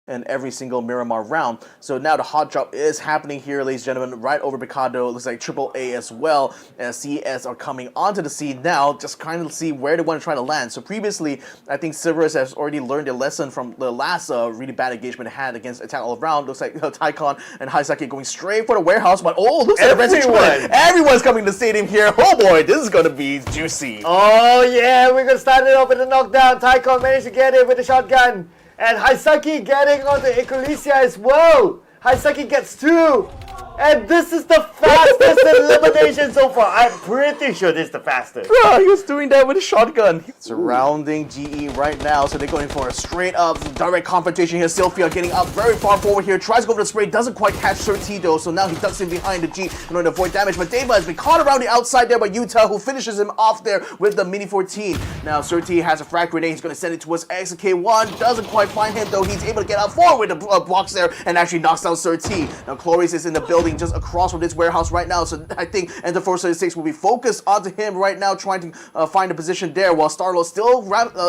in every single Miramar round. So now the hot drop is happening here, ladies and gentlemen, right over Picado. It looks like AAA as well, and CES are coming onto the scene now, just kind of see where they want to try to land. So previously, I think Cerberus has already learned a lesson from the last really bad engagement they had against Attack All Around. Looks like Tycon and Haisaki going straight for the warehouse, but oh, looks like everyone's coming to the stadium here. Oh boy, this is gonna be juicy. Oh yeah, we're gonna start it off with a knockdown. Tycon managed to get it with a shotgun. And Haisaki getting onto Ecclesia as well. Haisaki gets 2. And this is the fastest elimination so far. I'm pretty sure this is the fastest. Bro, he was doing that with a shotgun. Surrounding GE right now, so they're going for a straight up direct confrontation here. Sylphia getting up very far forward here, tries to go for the spray, doesn't quite catch Surti though, so now he ducks in behind the G in order to avoid damage. But Deva has been caught around the outside there by Utah, who finishes him off there with the Mini 14. Now Surti has a frag grenade, he's going to send it towards XK1, doesn't quite find him though. He's able to get up forward with the blocks there and actually knocks down Surti. Now Chloris is in the building just across from this warehouse right now, so I think Enter 436 will be focused onto him right now, trying to find a position there, while Starlord still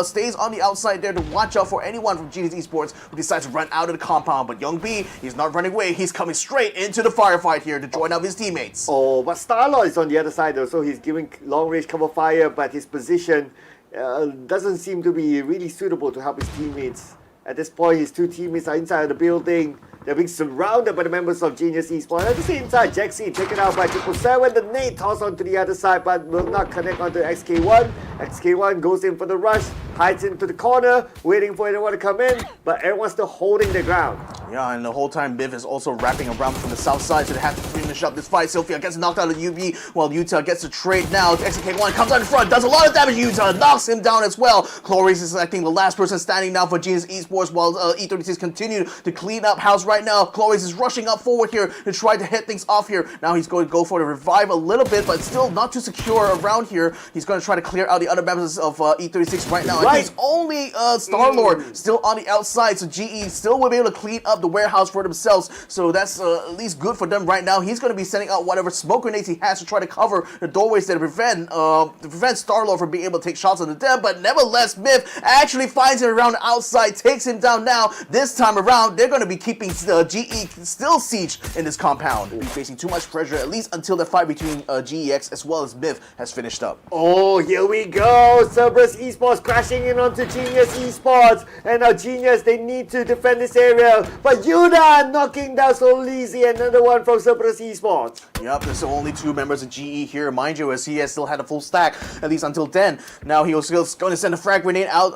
stays on the outside there to watch out for anyone from Generation Esports who decides to run out of the compound. But Young B, he's not running away, he's coming straight into the firefight here to join up his teammates. Oh, but Starlord is on the other side though, so he's giving long range cover fire, but his position doesn't seem to be really suitable to help his teammates. At this point, his 2 teammates are inside of the building. They're being surrounded by the members of Genius Esports. At the same time, Jaxi taken out by 777. The nade tossed onto the other side, but will not connect onto XK1. XK1 goes in for the rush, hides into the corner, waiting for anyone to come in, but everyone's still holding their ground. Yeah, and the whole time Biv is also wrapping around from the south side, so they have to finish up this fight. Sylphia gets knocked out of UV, while Utah gets the trade now. XK1 comes out in front, does a lot of damage. Utah knocks him down as well. Chloris is, I think, the last person standing now for Genius Esports, while E36 continue to clean up house right now. Chloris is rushing up forward here to try to hit things off here. Now he's going to go for the revive a little bit, but still not too secure around here. He's going to try to clear out the other members of E36 right now. And he's only Starlord still on the outside, so GE still will be able to clean up the warehouse for themselves. So that's at least good for them right now. He's going to be sending out whatever smoke grenades he has to try to cover the doorways that prevent Starlord from being able to take shots on them. But nevertheless, Myth actually finds him around the outside, takes him down now. This time around, they're going to be keeping GE still sieged in this compound. Be facing too much pressure, at least until the fight between GEX as well as Myth has finished up. Oh, here we go. Cerberus Esports crashing in onto Genius Esports. And now Genius, they need to defend this area. But Yuda knocking down so easy. Another one from Cerberus Esports. Yep, there's only 2 members of GE here, mind you, as he has still had a full stack, at least until then. Now he was still going to send a frag grenade out,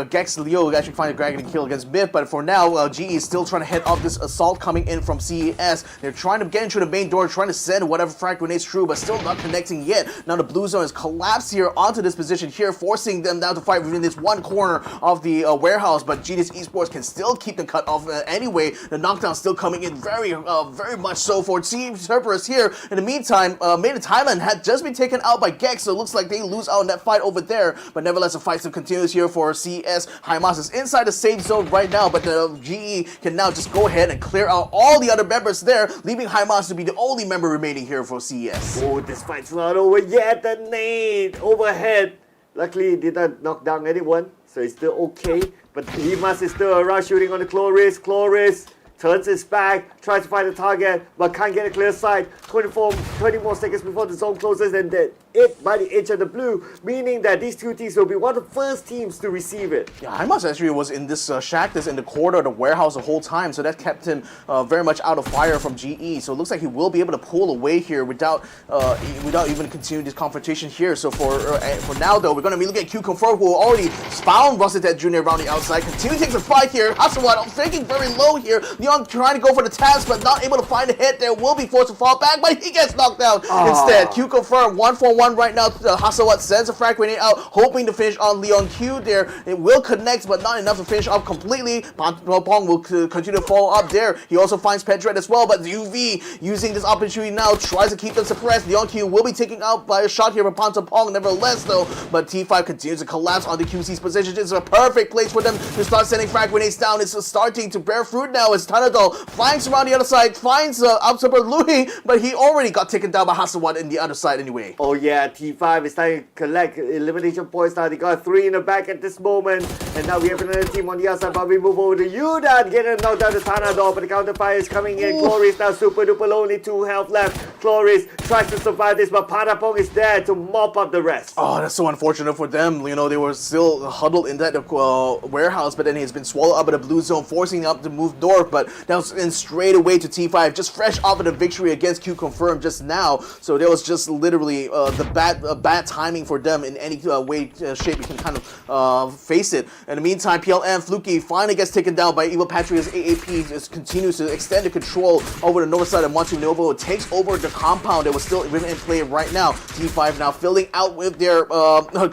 Gex Leo actually find a grenade kill against Myth, but for now, GE is still trying to head off this assault coming in from CES. They're trying to get into the main door, trying to send whatever frag grenades through, but still not connecting yet. Now the blue zone has collapsed here onto this position here, forcing them now to fight within this one corner of the warehouse, but Genius Esports can still keep them cut off anyway. The knockdown still coming in very much so for Team Cerberus here. In the meantime, Made in Thailand had just been taken out by Gex, so it looks like they lose out in that fight over there, but nevertheless the fight still continues here for CES. Haimas is inside the safe zone right now, but the GE can now just go ahead and clear out all the other members there, leaving Haimas to be the only member remaining here for CES. Oh, this fight's not over yet. The nade overhead. Luckily, it did not knock down anyone, so it's still okay. But Himas is still around shooting on the Chloris. Chloris turns his back, tries to find the target, but can't get a clear sight. 20 more seconds before the zone closes, and then it by the edge of the blue, meaning that these 2 teams will be one of the first teams to receive it. Yeah, Haimas actually was in this shack that's in the corridor of the warehouse the whole time, so that kept him very much out of fire from GE. So it looks like he will be able to pull away here without even continuing this confrontation here. So for now though, we're going to be looking at QConfirm, who already found Rossetet Jr. around the outside. Continue to take the fight here. Hasawat thinking very low here. Leon trying to go for the tabs, but not able to find a hit there. Will be forced to fall back, but he gets knocked down instead. QConfirm 1-for-1 right now. Hasawat sends a frag grenade out, hoping to finish on Leon Q there. It will connect, but not enough to finish off completely. Pong will continue to fall up there. He also finds Pedret as well, but UV using this opportunity now tries to keep them suppressed. Leon Q will be taken out by a shot here from Pong nevertheless though, but T5 continues to collapse on the QC's position. It's a perfect place for them to start sending frag grenades down. It's starting to bear fruit now as Tanadol flanks around the other side, finds Absolute Louis, but he already got taken down by Hasawat in the other side anyway. Oh yeah, T5 is starting to collect elimination points now. They got 3 in the back at this moment. And now we have another team on the other side, but we move over to Yudan, getting knocked down to Tanadol, but the counter fire is coming in. Chloris now super duper low, only 2 health left. Chloris tries to survive this, but Patapong is there to mop up the rest. Oh, that's so unfortunate for them. You know, they were still huddled in that warehouse, but then he's been swallowed up in the blue zone, forcing them to move north, but that was in straight away to T5, just fresh off of the victory against QConfirm just now. So there was just literally the bad timing for them in any way, shape you can kind of face it. In the meantime, PLM Fluky finally gets taken down by Evil Patrick's AAP, just continues to extend the control over the north side of Monte Novo. It takes over the compound that was still in play right now. T5 now filling out with their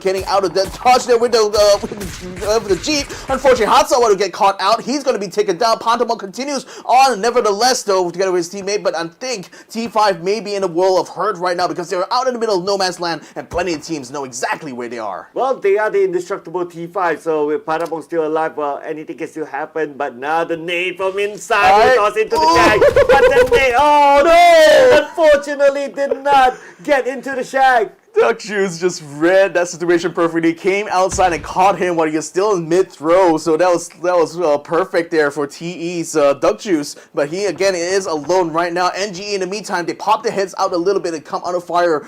getting out of that touch there with the Jeep. Unfortunately, Hatsa will get caught out. He's going to be taken down. Pantamon continues on, nevertheless, though, together with his teammate. But I think T5 may be in a world of hurt right now because they're out in the middle of no man's land, and plenty of teams know exactly where they are. Well, they are the indestructible T5, so with Patapong still alive, well, anything can still happen. But now the nade from inside will toss into the shack. But the nade, oh no! Unfortunately, did not get into the shack. Duck Juice just read that situation perfectly, came outside and caught him while he was still in mid-throw, so that was perfect there for TE's Duck Juice, but he again is alone right now. NGE in the meantime, they pop their heads out a little bit and come under fire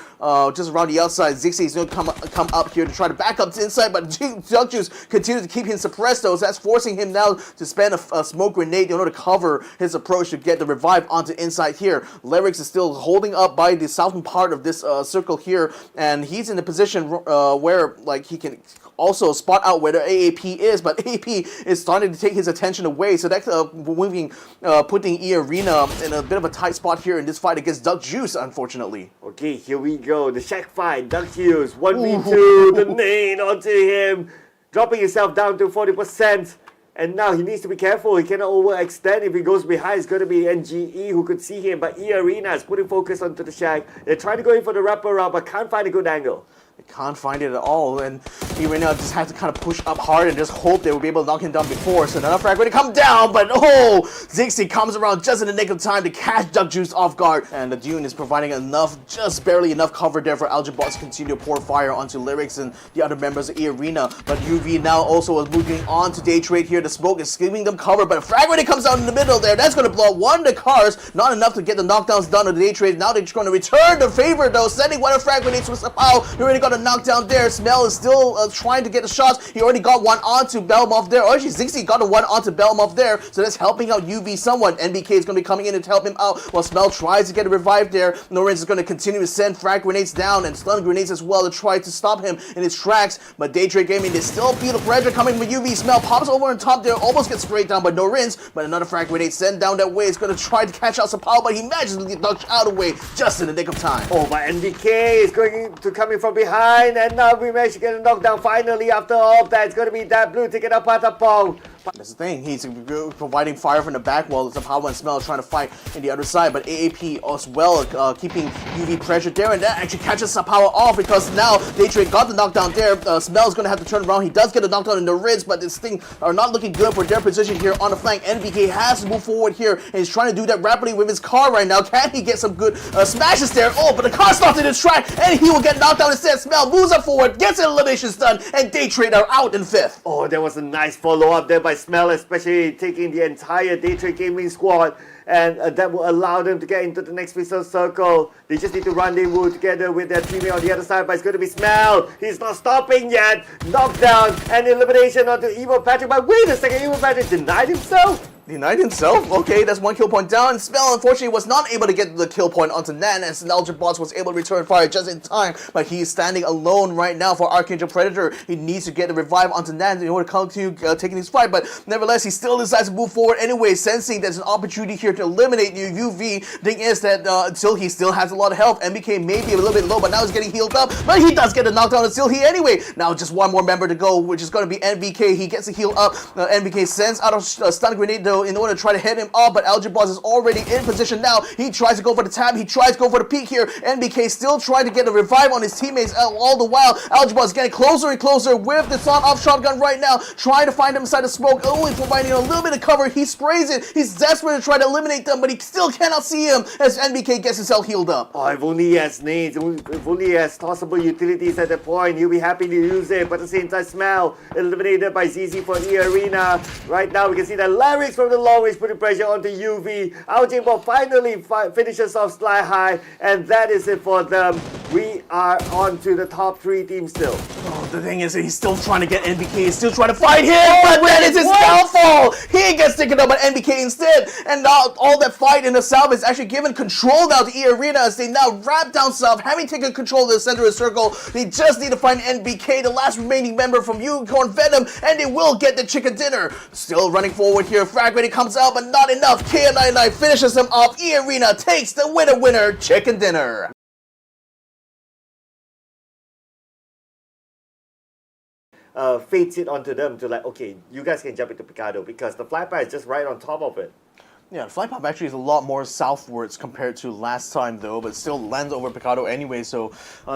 just around the outside. Zixi is going to come up here to try to back up to inside, but Duck Juice continues to keep him suppressed though, so that's forcing him now to spend a smoke grenade in order to cover his approach to get the revive onto inside here. Lyrics is still holding up by the southern part of this circle here, and he's in the position where like he can also spot out where the AAP is, but AAP is starting to take his attention away, so that's putting eArena in a bit of a tight spot here in this fight against Duck Juice, unfortunately. Okay, here we go. The shack fight. Duck Juice 1v2. The nade onto him, dropping himself down to 40%. And now he needs to be careful. He cannot overextend. If he goes behind, it's going to be NGE who could see him. But eArena is putting focus onto the shack. They're trying to go in for the wraparound, but can't find a good angle. They can't find it at all, and eArena just has to kind of push up hard and just hope they will be able to knock him down before. So another frag when he come down, but Zixi comes around just in the nick of time to catch Duck Juice off guard, and the Dune is providing enough, just barely enough cover there for Algebot to continue to pour fire onto Lyrics and the other members of eArena. But UV now also is moving on to Daytrade here. The smoke is giving them cover, but a frag when it comes out in the middle there, that's going to blow up one of the cars, not enough to get the knockdowns done on the Daytrade. Now they're just going to return the favor though, sending one of frag grenades to Sapao. He already got a knockdown there. Smell is still trying to get the shots. He already got one onto Belmov there. Or actually, Zixi got a one onto Belmov there. So that's helping out UV somewhat. NBK is going to be coming in to help him out while Smell tries to get a revive there. Norins is going to continue to send frag grenades down and stun grenades as well to try to stop him in his tracks. But Daytrade Gaming, they still feel the pressure coming from UV. Smell pops over on top there, almost gets sprayed down by Norins. But another frag grenade sent down that way. It's going to try to catch out Sapao, but he manages to get knocked out of the way just in the nick of time. Oh, but NBK is going to come in from behind, and now we managed to get a knockdown finally. After all that, it's going to be that blue ticket up Patapong. That's the thing, he's providing fire from the back while Zapao and Smell trying to fight in the other side, but AAP as well keeping UV pressure there, and that actually catches Zapao off because now Daytrade got the knockdown there. Smell's going to have to turn around. He does get a knockdown in the ribs, but this thing are not looking good for their position here on the flank. NBK has to move forward here, and he's trying to do that rapidly with his car right now. Can he get some good smashes there? Oh, but the car stops in his track, and he will get knocked down instead. Smell moves up forward, gets an elimination stun, and Daytrade are out in 5th. Oh, there was a nice follow-up there by Smell, especially taking the entire Daytrade Gaming squad, and that will allow them to get into the next pixel circle. They just need to rendezvous together with their teammate on the other side, but it's going to be Smell. He's not stopping yet. Knockdown and elimination onto Evil Patrick, but wait a second, Evil Patrick denied himself? Denied himself? Okay, that's one kill point down. Spell, unfortunately, was not able to get the kill point onto Nan, as Algebot was able to return fire just in time, but he's standing alone right now for Arkangel Predator. He needs to get the revive onto Nan in order to continue taking his fight, but nevertheless, he still decides to move forward anyway, sensing there's an opportunity here to eliminate UV. Thing is that until he still has a lot of health, MBK may be a little bit low, but now he's getting healed up, but he does get a knockdown until he anyway. Now just one more member to go, which is going to be NBK. He gets a heal up. NBK sends out a stun grenade though though in order to try to hit him up, but Algebos is already in position now. He tries to go for the tab, he tries to go for the peek here. NBK still trying to get a revive on his teammates all the while. Algebos is getting closer and closer with the on-off shotgun right now, trying to find him inside the smoke, only providing a little bit of cover. He sprays it, he's desperate to try to eliminate them, but he still cannot see him as NBK gets himself healed up. Oh, if only he has nades, if only he has tossable utilities at that point, he'll be happy to use it, but at the same time, Smell eliminated by ZZ for eArena. Right now, we can see that Larry's from the long range putting pressure onto UV. Aljibor finally finishes off Sly High, and that is it for them. We are on to the top 3 teams still. Oh, the thing is, he's still trying to get NBK, he's still trying to fight him, but that is his downfall! He gets taken up by NBK instead, and now all that fight in the south is actually given control now to eArena as they now wrap down south, having taken control of the center of the circle. They just need to find NBK, the last remaining member from Unicorn Venom, and they will get the chicken dinner. Still running forward here, Frag Ready comes out, but not enough. KM99 finishes him off. eArena takes the winner, chicken dinner. Fates it onto them to like, okay, you guys can jump into Picado because the flyby is just right on top of it. Yeah, the fly pop actually is a lot more southwards compared to last time though, but still lands over Picado anyway, so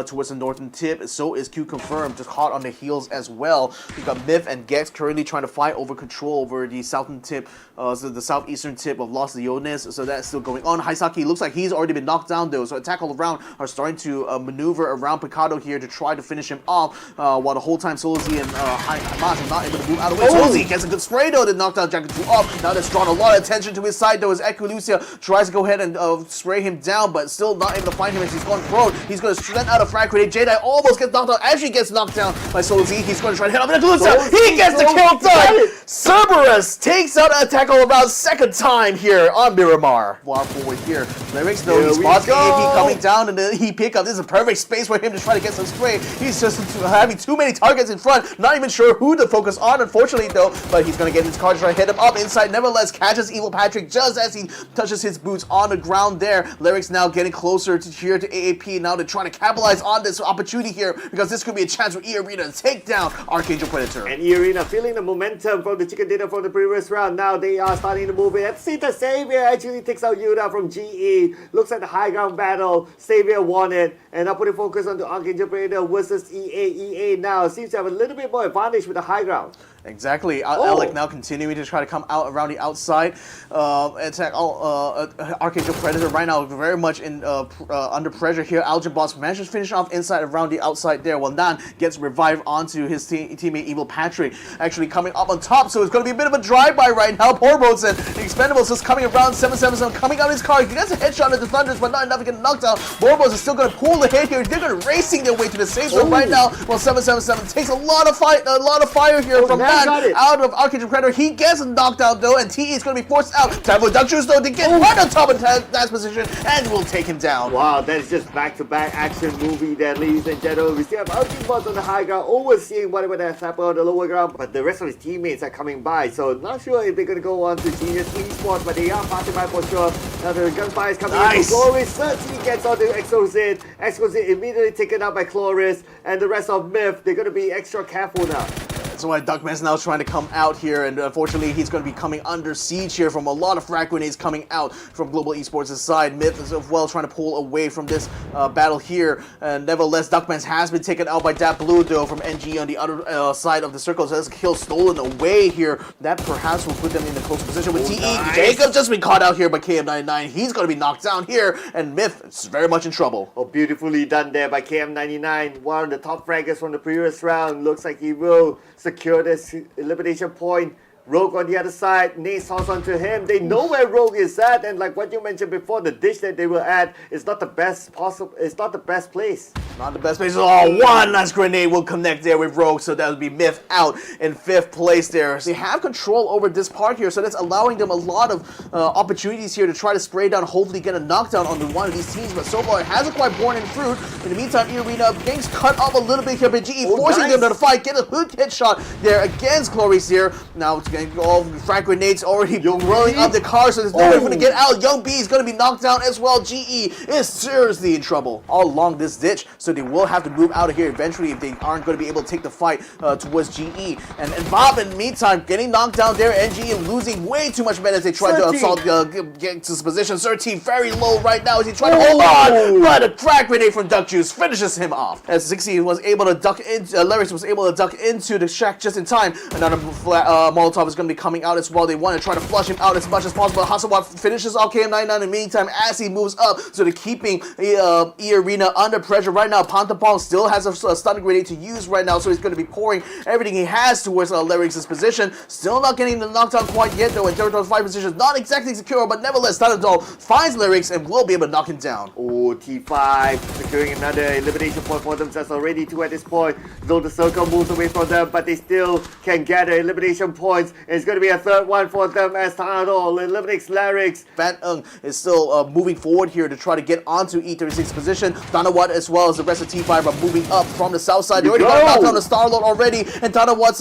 towards the northern tip. So is QConfirm, just hot on the heels as well. We've got Myth and Gex currently trying to fight over control over the southern tip, so the southeastern tip of Los Leones, so that's still going on. Haisaki looks like he's already been knocked down though, so attack all around are starting to maneuver around Picado here to try to finish him off, while the whole time Solozy and Hamas are not able to move out of the way. Solozy gets a good spray though to knock down Jacket 2 off. Now that's drawn a lot of attention to his side though, as Equilucia tries to go ahead and spray him down, but still not able to find him as he's gone prone. He's going to send out a frag grenade. Jedi almost gets knocked out, actually gets knocked down by Solozy. He's going to try to hit up Equilucia. He gets the kill done! Cerberus takes out an attack all around second time here on Miramar. Far forward here. Lyrics though, he spots the AP coming down and then he pick up. This is a perfect space for him to try to get some spray. He's just having too many targets in front, not even sure who to focus on, unfortunately though, but he's going to get his card to try to hit him up inside. Nevertheless, catches Evil Patrick just as he touches his boots on the ground there. Lyrics now getting closer to here to AAP now to try to capitalize on this opportunity here because this could be a chance for eArena to take down Arkangel Predator. And eArena feeling the momentum from the chicken dinner from the previous round. Now they are starting to move in. And Sita Savior actually takes out Yuda from GE. Looks at the high ground battle. Savior won it. And now putting focus on the Arkangel Predator versus EA. EA now seems to have a little bit more advantage with the high ground. Exactly. Alec now continuing to try to come out around the outside. Attack Arkangel Predator right now very much in under pressure here. Algebos manages to finish off inside around the outside there, while Nan gets revived onto his teammate Evil Patrick. Actually coming up on top, so it's going to be a bit of a drive-by right now. Poor Boats and Expendables is coming around. 777 coming out of his car. He gets a headshot at the Thunders, but not enough to get knocked out. Borbos is still going to pull the hit here. They're going to racing their way to the safe zone right now, while 777 takes a lot of fire here from Nan out of Arkangel Predator. He gets knocked out though, and TE is going to be forced out. Time for Duckjuice though to get right on top of that position and will take him down. Wow, that is just back-to-back action movie there, ladies and gentlemen. We still have Algebos on the high ground, overseeing whatever that's happening on the lower ground, but the rest of his teammates are coming by, so not sure if they're going to go on to Genius Esports, but they are passing by for sure. Now the gunfire is coming in. Chloris certainly gets on to Exosit. Exosit immediately taken out by Chloris, and the rest of Myth, they're going to be extra careful now. That's why Duckman's now trying to come out here, and unfortunately he's going to be coming under siege here from a lot of frag grenades coming out from Global Esports' side. Myth is as well trying to pull away from this battle here, and nevertheless Duckman's has been taken out by Dat Blue though from NG on the other side of the circle, so that's a kill stolen away here. That perhaps will put them in a close position with TE. Nice. Jacob just been caught out here by KM99. He's going to be knocked down here, and Myth is very much in trouble. Oh, beautifully done there by KM99. One of the top fraggers from the previous round. Looks like he will secure this elimination point. Rogue on the other side, Nate holds onto him. They know where Rogue is at, and like what you mentioned before, the dish that they were at is not the best possible. It's not the best place. Not the best place. Oh, one nice grenade will connect there with Rogue, so that would be Myth out in 5th place there. They have control over this part here, so that's allowing them a lot of opportunities here to try to spray down, hopefully get a knockdown on one of these teams, but so far it hasn't quite borne in fruit. In the meantime, eArena things cut off a little bit here, but GE forcing them to fight, get a hook headshot there against Chloris here. Now it's going to go frag grenades already blowing up the car, so there's no way for them to get out. Young B is going to be knocked down as well. GE is seriously in trouble all along this ditch. so they will have to move out of here eventually if they aren't going to be able to take the fight towards GE. And Bob, in the meantime, getting knocked down there, and GE losing way too much men as they try to assault, get to his position. 13 very low right now as he tried to hold on, but a frag grenade from Duck Juice finishes him off. As 60 was able to duck into, Larix was able to duck into the shack just in time. Another Molotov is going to be coming out as well. They want to try to flush him out as much as possible. Hasselblad finishes off KM99 in the meantime as he moves up, so they're keeping eArena under pressure right now. Pantapong still has a stunning grenade to use right now, so he's going to be pouring everything he has towards Larix's position. Still not getting the knockdown quite yet though, and Territory's fight position is not exactly secure, but nevertheless, Thailand finds Larix and will be able to knock him down. Oh, T5 securing another elimination point for themselves already too at this point. Though the circle moves away from them, but they still can get elimination points. And it's going to be a third one for them as Thailand eliminates Larix. Venom is still moving forward here to try to get onto E36's position. Danawat as well as the rest of T5 are moving up from the south side. They already got knocked down the Starlord already, and Danawat's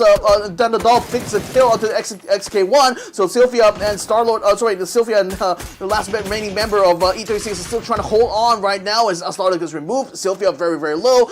Danadol fixed a kill onto the XK1. So Sylphia and Starlord, Sylphia and the last remaining member of E36 is still trying to hold on right now as Starlord is removed. Sylphia very, very low.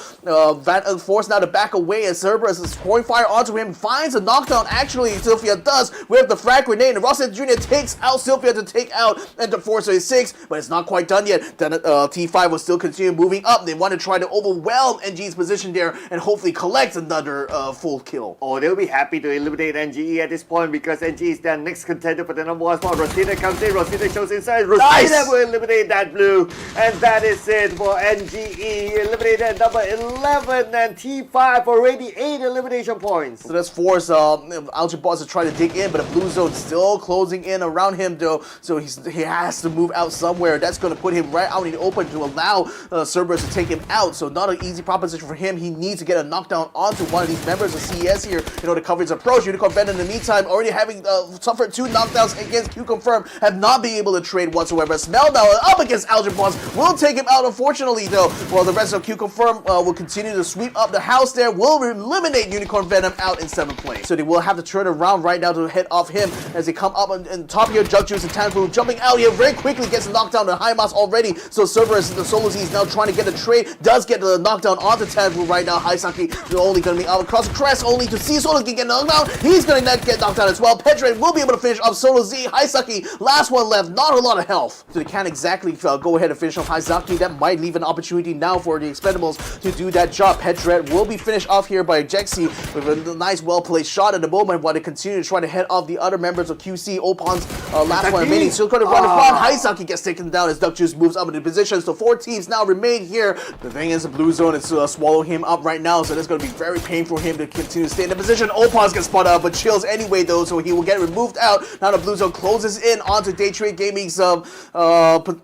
Van forced now to back away as Cerberus is pouring fire onto him. Finds a knockdown. Actually, Sylphia does with the frag grenade. And Rosset Jr. takes out Sylphia to take out Enter Force 6, but it's not quite done yet. Then T5 will still continue moving up. They want to try to overwhelm NG's position there and hopefully collect another full kill. Oh, they'll be happy to eliminate NGE at this point because NGE is their next contender for the number one spot. Rosita comes in, Rosita shows inside. Rosita will eliminate that blue, and that is it for NGE. Eliminated at number 11, and T5 already 8 elimination points. So that's forced Algebos to try to dig in, but the blue zone still closing in around him though, so he has to move out somewhere. That's going to put him right out in the open to allow Cerberus to take him out, so not an easy proposition for him. He needs to get a knockdown onto one of these members of CES here in order to cover his approach. Unicorn Venom in the meantime, already having suffered 2 knockdowns against QConfirm, have not been able to trade whatsoever. Smeldown up against Algebos will take him out unfortunately though, while the rest of QConfirm will continue to sweep up the house there, will eliminate Unicorn Venom out in 7th place. So they will have to turn around right now to head off him as they come up on top here. Jug Juice and Tanfu jumping out here very quickly, gets knocked down to High Moss already. So Cerberus, the Solo Z is now trying to get the trade, does get the knockdown onto Tanfu right now. Haisaki is only going to be out across the crest, only to see Solo Z get knocked down. He's going to get knocked down as well. Pedred will be able to finish off Solo Z. Haisaki, last one left, not a lot of health. So they can't exactly go ahead and finish off Haisaki. That might leave an opportunity now for the Expendables to do that job. Pedred will be finished off here by Jexi with a nice well-placed shot at the moment while they continue to try to head off the other members of QC. Opon's last one remaining. Still going to run in front. Haisaki gets taken down as Duck Juice moves up into position. So 4 teams now remain here. The thing is, the blue zone is swallowing him up right now, so that's going to be very painful for him to continue to stay in the position. Opon's gets spotted out, but chills anyway though, so he will get removed out. Now the blue zone closes in onto Daytrade Gaming's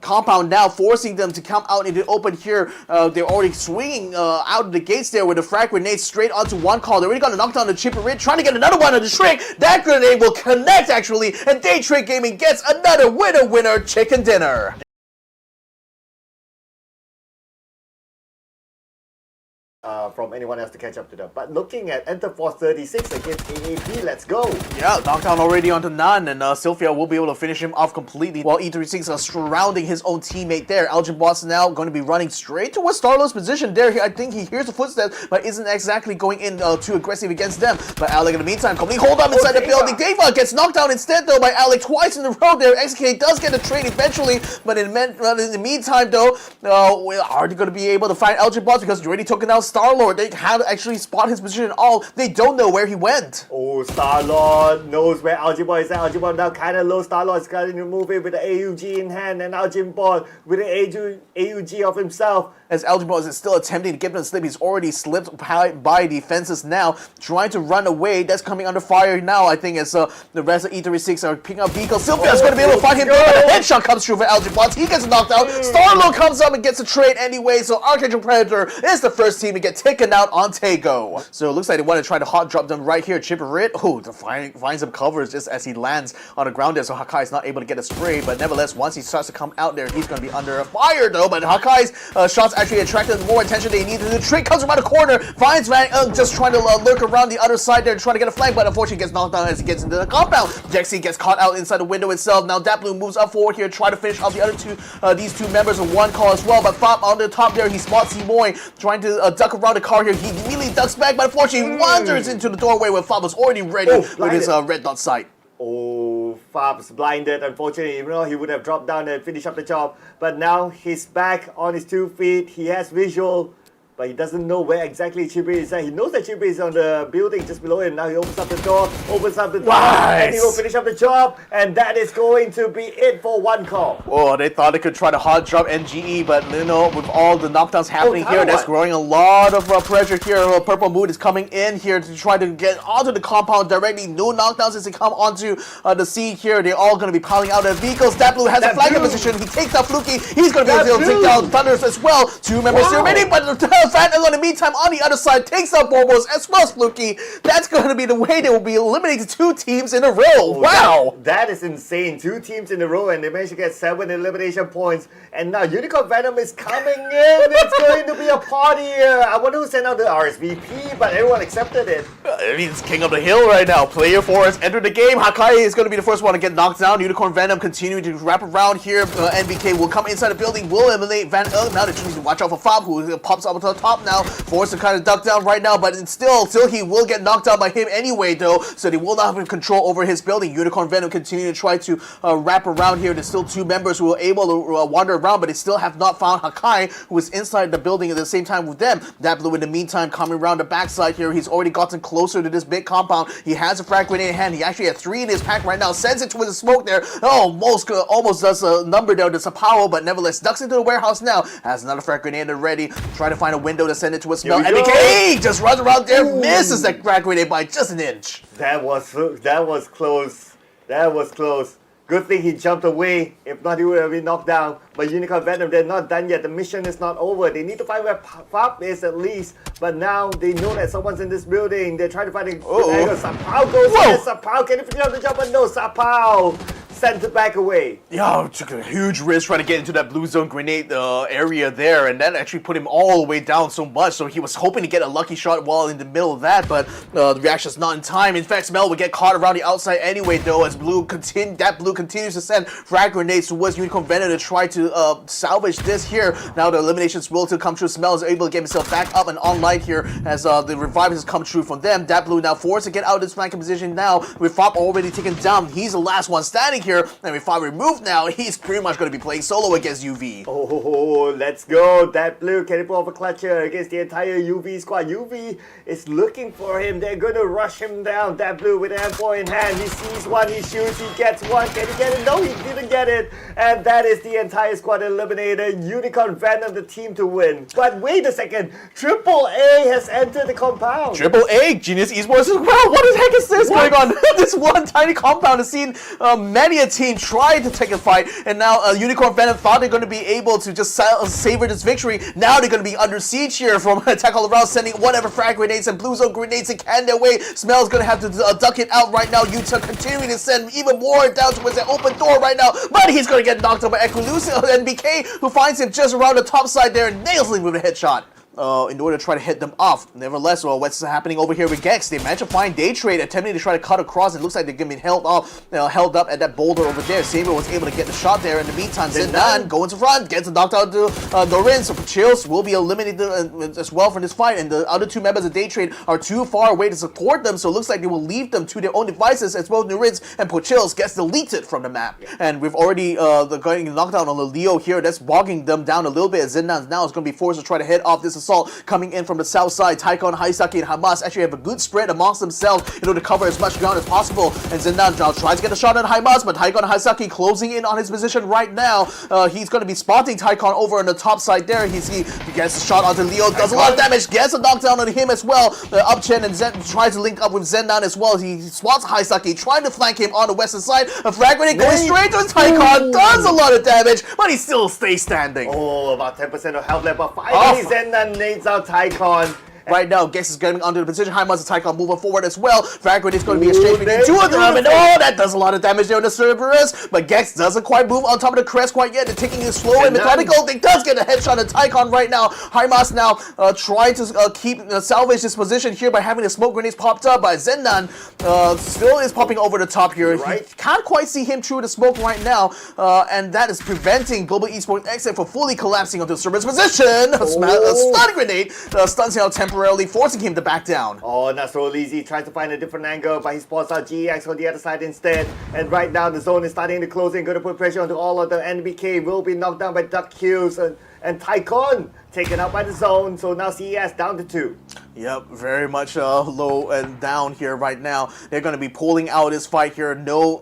compound now, forcing them to come out into the open here. They're already swinging out of the gates there with a frag grenade straight onto one call. They already got a knockdown to Chipper Rid, trying to get another one on the shrink. That grenade will connect actually, and Daytrade Gaming gets another winner chicken dinner. From anyone else to catch up to them. But looking at Enter Force 36 against AAP, let's go. Yeah, knockdown already onto Nan, and Sylphia will be able to finish him off completely while E36 are surrounding his own teammate there. Algebos now going to be running straight towards Starlord's position there. I think he hears the footsteps, but isn't exactly going in too aggressive against them. But Alec in the meantime, completely hold up inside the building. Deva gets knocked down instead though by Alec twice in a row there. XK does get a trade eventually, but in the meantime though, are they going to be able to find Algebos because they already taken out Starlord? They have actually spot his position at all. They don't know where he went. Oh, Starlord knows where Aljibor is at. Aljibor now kind of low. Starlord is trying to move in with the AUG in hand, and Aljibor with the AUG of himself. As Aljibor is still attempting to get him to slip, he's already slipped by defenses now, trying to run away. That's coming under fire now, I think, as the rest of E36 are picking up vehicles. Sylphia is going to be able to find him, but a headshot comes through for Aljibor. He gets knocked out. Starlord comes up and gets a trade anyway, so Arkangel Predator is the first team to get taken taken out on Tego. So it looks like they want to try to hot drop them right here. Chipperit, finds some covers just as he lands on the ground there, so Hakai is not able to get a spray, but nevertheless, once he starts to come out there, he's going to be under fire though, but Hakai's shots actually attracted more attention than he needed. The trick comes around the corner, finds Van just trying to lurk around the other side there, trying to get a flank, but unfortunately gets knocked down as he gets into the compound. Jexy gets caught out inside the window itself. Now Daplu moves up forward here, try to finish off the other two, these two members of one call as well, but Fop on the top there, he spots Simoy trying to duck around the car here. He immediately ducks back, but unfortunately wanders into the doorway where Fop was already ready with his red dot sight. Oh, Fab's blinded, unfortunately, even though he would have dropped down and finished up the job. But now he's back on his 2 feet, he has visual, but he doesn't know where exactly Chibi is at. He knows that Chibi is on the building just below him. Now he opens up the door, and he will finish up the job, and that is going to be it for one call. Oh, they thought they could try to hot drop NGE, but you know, with all the knockdowns happening here, that's growing a lot of pressure here. Purple Mood is coming in here to try to get onto the compound directly. No knockdowns as they come onto the scene here. They're all going to be piling out their vehicles. That Blue has a flag in position. He takes out Fluky. He's going to be able to take down Thunders as well. 2 members still remaining, but Phantom in the meantime on the other side takes out Borbos as well as Fluky. That's going to be the way they will be eliminating 2 teams in a row. Oh, wow! That is insane. 2 teams in a row and they managed to get 7 elimination points. And now Unicorn Venom is coming in. It's going to be a party here. I wonder who sent out the RSVP, but everyone accepted it. I mean, it's king of the hill right now. Player 4 has entered the game. Hakai is going to be the first one to get knocked down. Unicorn Venom continuing to wrap around here. NBK will come inside the building, will eliminate Van Now they're trying to watch out for Fab, who pops up to the top now. Forced to kind of duck down right now, but still he will get knocked out by him anyway though, so they will not have control over his building. Unicorn Venom continue to try to wrap around here. There's still 2 members who are able to wander around, but they still have not found Hakai, who is inside the building at the same time with them. That Blue in the meantime coming around the backside here. He's already gotten closer to this big compound. He has a frag grenade in hand. He actually has 3 in his pack right now. Sends it towards the smoke there. Almost does a number there to Sapao, but nevertheless ducks into the warehouse now. Has another frag grenade ready. Try to find a window to send it to a smell. NBK just runs around there, misses that frag grenade by just an inch. That was close. That was close. Good thing he jumped away. If not, he would have been knocked down. But Unicorn Venom, they're not done yet. The mission is not over. They need to find where Fab is at least. But now they know that someone's in this building. They're trying to find a good angle. Sapao goes in. Sapao, can he finish up the job? But no, Sapao sent it back away. Yeah, took a huge risk trying to get into that blue zone grenade area there, and that actually put him all the way down so much, so he was hoping to get a lucky shot while in the middle of that, but the reaction's not in time. In fact, Smell would get caught around the outside anyway though, as Blue continues to send frag grenades towards Unicorn Venom to try to salvage this here. Now the eliminations will come true. Smell is able to get himself back up and online here as the revive has come true from them. That Blue now forced to get out of this flanking position now, with Fop already taken down. He's the last one standing here, and with Fop removed now, he's pretty much going to be playing solo against UV. Oh, let's go. That Blue can pull off a clutcher against the entire UV squad. UV is looking for him. They're going to rush him down. That Blue with an M4 in hand. He sees one, he shoots, he gets one. Can he get it? No, he didn't get it. And that is the entire squad eliminated. Unicorn Venom, the team to win. But wait a second. Triple A has entered the compound. Triple A, Genius Esports as well. What the heck is this going on? This one tiny compound has seen many a team try to take a fight, and now Unicorn Venom thought they're going to be able to just savor this victory. Now they're going to be under siege here from attack all around, sending whatever frag grenades and blue zone grenades they can their way. Smell's going to have to duck it out right now. Utah continuing to send even more down towards the open door right now, but he's going to get knocked out by Equilucio and BK, who finds him just around the top side there and nails him with a headshot. In order to try to hit them off. Nevertheless, what's happening over here with Gex? They managed to find Daytrade attempting to try to cut across. It looks like they're going to be held up at that boulder over there. Saber was able to get the shot there. In the meantime, Zindan going to front, gets knocked out to Dorin. So Chills will be eliminated as well from this fight. And the other 2 members of Daytrade are too far away to support them. So it looks like they will leave them to their own devices, as well as Norins and Pochills gets deleted from the map. And we've already getting knocked out on the Leo here. That's bogging them down a little bit. Zindan now is going to be forced to try to head off this assault coming in from the south side. Taikon, Haisaki, and Hamas actually have a good spread amongst themselves in order to cover as much ground as possible. And Zindan now tries to get a shot on Hamas, but Taikon and Haisaki closing in on his position right now. He's going to be spotting Taikon over on the top side there. He gets a shot onto Leo, does a lot of damage, gets a knockdown on him as well. Upchen and Zen tries to link up with Zendan as well. He spots Haisaki, trying to flank him on the western side. A frag grenade going straight to Taikon, does a lot of damage, but he still stays standing. Oh, about 10% of health left, but finally Zendan nades out Taikon, right now. Gex is getting onto the position. Hymas and Tycon moving forward as well. Frag grenade is going to be exchanged between two of them, and that does a lot of damage there on the Cerberus, but Gex doesn't quite move on top of the crest quite yet. They're taking it slow and methodical. They does get a headshot on Tycon right now. Hymas now trying to salvage this position here by having the smoke grenades popped up, but Zennan still is popping over the top here. He can't quite see him through the smoke right now, and that is preventing Global Esports Xsset from fully collapsing onto the Cerberus position. A stun grenade stuns him out temporarily, forcing him to back down. Oh, not so easy. Tries to find a different angle, but he spots out GX on the other side instead. And right now the zone is starting to close in. Going to put pressure onto all of them. NBK will be knocked down by Duck Kills and Tycon taken out by the zone. So now CES down to 2. Yep, very much low and down here right now. They're going to be pulling out this fight here. No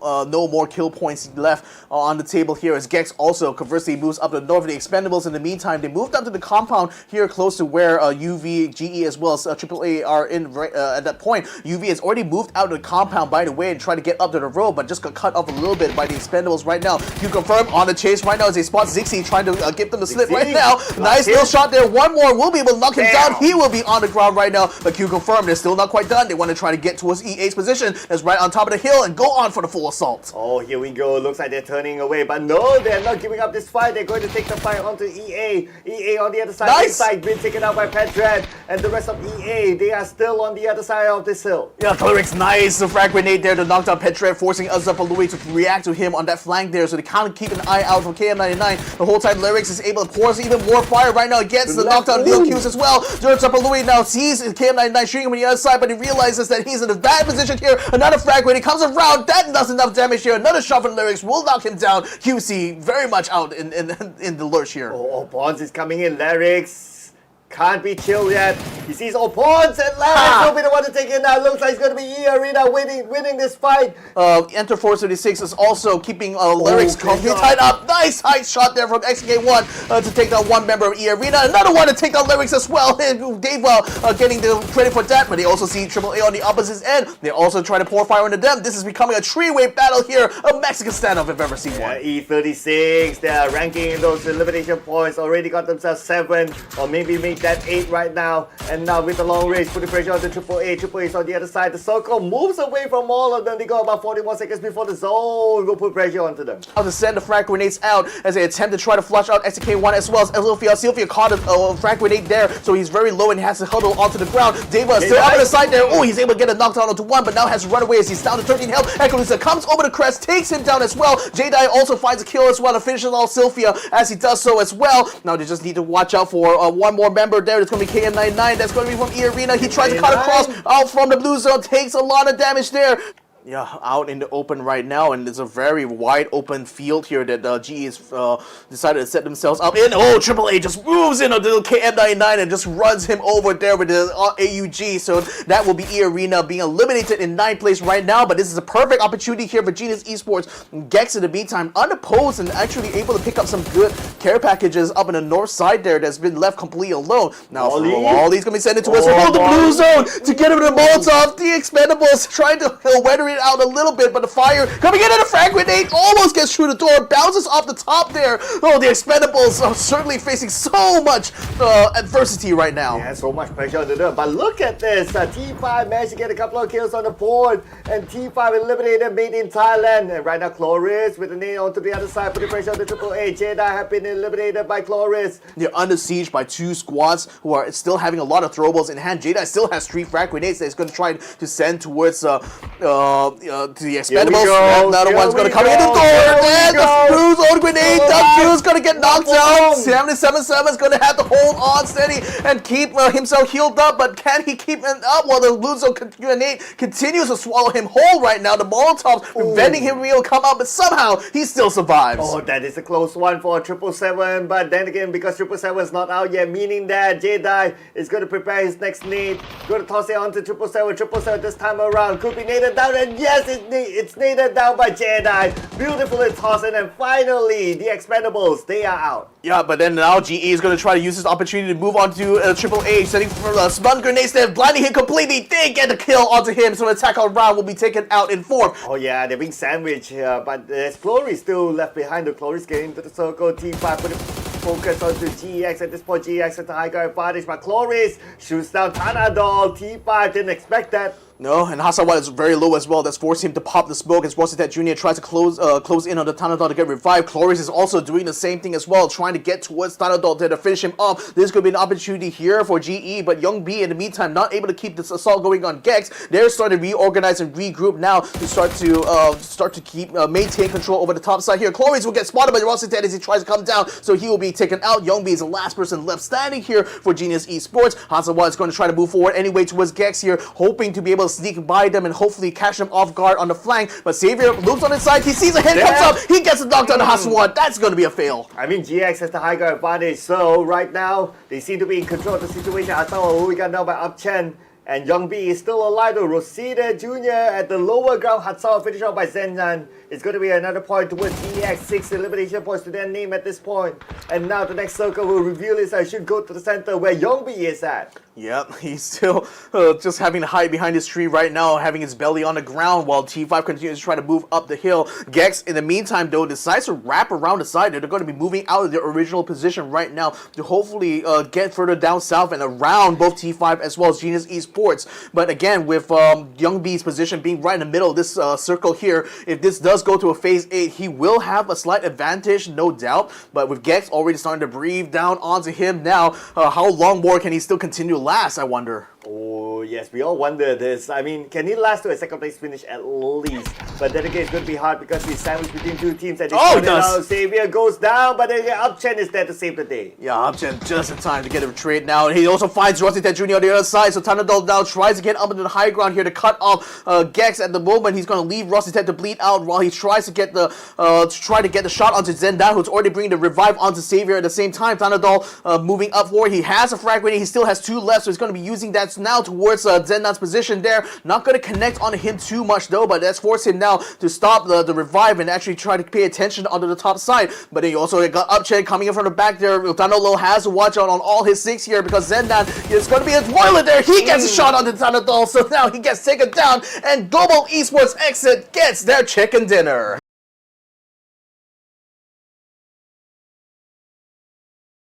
more kill points left on the table here, as Gex also conversely moves up to the north of the Expendables. In the meantime, they moved up to the compound here close to where UV, GE as well as AAA are in at that point. UV has already moved out of the compound, by the way, and tried to get up to the road, but just got cut off a little bit by the Expendables right now. QConfirm on the chase right now as they spot Zixi trying to give them the slip right now. Nice little shot there. One more will be able to knock him down. He will be on the ground right now, but QConfirm, they're still not quite done. They want to try to get towards EA's position that's right on top of the hill and go on for the full assault. Oh, here we go. Looks like they're turning away, but no, they're not giving up this fight. They're going to take the fight onto EA. EA on the other side. Nice. Inside, been taken out by Petred, and the rest of EA, they are still on the other side of this hill. Yeah, Cleric's nice. The frag grenade there to knock down Petred, forcing Louis to react to him on that flank there, so they can't keep an eye out for KM99. The whole time Lyrics is able to pour even more fire right now. Gets the knockdown Leo Q's as well. Louis now sees KM99 shooting him on the other side, but he realizes that he's in a bad position here. Another frag grenade comes around. That does enough damage here. Another shot from Lyrics will knock him down. QC very much out in the lurch here. Oh, Bonds is coming in. Lyrics can't be chill yet. He sees Pawns and Lyrics will be the one to take it now. Looks like it's going to be eArena winning this fight. Enter 436 is also keeping Lyrics completely tied up. Nice high shot there from XK1 to take down one member of eArena. Another one to take down Lyrics as well. Dave getting the credit for that, but they also see AAA on the opposite end. They also try to pour fire into them. This is becoming a three-way battle here. A Mexican standoff if I've ever seen one. E36, they're ranking those elimination points. Already got themselves 7 or maybe that 8 right now. And now with the long range, putting pressure on the AAA. AAA is on the other side. The circle moves away from all of them. They go about 41 seconds before the zone will put pressure onto them. How to send the frag grenades out as they attempt to try to flush out SK1 as well as Sylvia. Sylvia caught a frag grenade there, so he's very low and has to huddle onto the ground. Deva is still up on the side there. Oh, he's able to get a knockdown onto one, but now has to run away as he's down to 13 health. Ekalusa comes over the crest, takes him down as well. Jedi also finds a kill as well to finish off Sylvia as he does so as well. Now they just need to watch out for one more member there. It's going to be KM99. That's going to be from eArena. He tries to cut across out from the blue zone, takes a lot of damage there. Yeah, out in the open right now, and there's a very wide open field here that GE has decided to set themselves up in. Oh, AAA just moves in on the KM99 and just runs him over there with the AUG. So that will be eArena being eliminated in 9th place right now, but this is a perfect opportunity here for Generation Esports. Gex in the meantime unopposed and actually able to pick up some good care packages up in the north side there that's been left completely alone. Now Ollie's going to be sent into us from the blue zone to get him to the Molotov. The Expendables trying to weather it out a little bit, but the fire coming in and a frag grenade almost gets through the door, bounces off the top there. Oh, the Expendables are certainly facing so much adversity right now. Yeah, so much pressure on them. But look at this. T5 managed to get a couple of kills on the board, and T5 eliminated made in Thailand. And right now, Chloris with the nade onto the other side, putting pressure on the AAA. Jedi have been eliminated by Chloris. They're under siege by 2 squads who are still having a lot of throwables in hand. Jedi still has 3 frag grenades that he's going to try to send towards to the Expendables. Another one's going to come in the door. And the Bruce own grenade. Duck is going to get knocked out. 77 is going to have to hold on steady and keep himself healed up. But can he keep it up while the Luzo grenade continues to swallow him whole right now? The Molotovs preventing him to come up, but somehow he still survives. Oh, that is a close one for 777. But then again, because 777 is not out yet, meaning that Jedi is going to prepare his next nade. Going to toss it onto 777. 777 this time around could be naded down, and yes, it's naded down by Jedi. Beautifully tossed, and finally the Expendables, they are out. Yeah, but then now GE is going to try to use this opportunity to move on to AAA, setting for stun grenades there, blinding him completely. They get the kill onto him, so the attack on round will be taken out in 4th. Oh yeah, they're being sandwiched here, but there's Chloris still left behind. The Chloris getting into the circle. T5 focus onto GX at this point. GX at the high ground advantage, but Chloris shoots down Tanadol. T5 didn't expect that. No, and Hasawa is very low as well. That's forcing him to pop the smoke as Rosita Jr. tries to close in on the Tanadol to get revived. Chloris is also doing the same thing as well, trying to get towards Tanadol to finish him off. This could be an opportunity here for GE, but Young B in the meantime not able to keep this assault going on Gex. They're starting to reorganize and regroup now to start to keep maintain control over the top side here. Chloris will get spotted by Rosita as he tries to come down, so he will be taken out. Young B is the last person left standing here for Genius Esports. Hasawa is going to try to move forward anyway towards Gex here, hoping to be able to sneak by them and hopefully catch them off guard on the flank. But Xavier looks on his side, he sees a hit comes up, he gets a knockdown to Hasawa. That's going to be a fail. I mean, GX has the high ground advantage, so right now they seem to be in control of the situation. Hasawa who we got now by Upchen, and Young B is still alive though. Rosita Jr. at the lower ground. Hasawa finished off by Zendan. It's going to be another point towards GX. 6 elimination points to their name at this point. And now the next circle will reveal this. I should go to the center where Young B is at. Yep, he's still just having to hide behind his tree right now, having his belly on the ground while T5 continues to try to move up the hill. Gex, in the meantime, though, decides to wrap around the side. They're going to be moving out of their original position right now to hopefully get further down south and around both T5 as well as Genius Esports. But again, with Young B's position being right in the middle of this circle here, if this does go to a phase 8, he will have a slight advantage, no doubt. But with Gex already starting to breathe down onto him now, how long more can he still continue last, I wonder? Oh, yes, we all wonder this. I mean, can he last to a second place finish at least? But then again, it's going to be hard because he's sandwiched between two teams. And oh, it does. Xavier goes down, but then Upchen is there to save the day. Yeah, Upchen just in time to get a trade now. And he also finds Rosita Jr. on the other side. So Tanadol now tries to get up into the high ground here to cut off Gex at the moment. He's going to leave Rosita to bleed out while he tries to get the shot onto Zendan, who's already bringing the revive onto Xavier at the same time. Tanadol moving up forward. He has a frag grenade. He still has 2 left, so he's going to be using that now towards Zendan's position there. Not going to connect on him too much though, but that's forced him now to stop the revive and actually try to pay attention onto the top side. But then you also got Upchen coming in from the back there. Tanadol has to watch out on all his 6 here because Zendan is going to be a toilet there. He gets a shot onto Tanadol, so now he gets taken down and Global Esports Xsset gets their chicken dinner.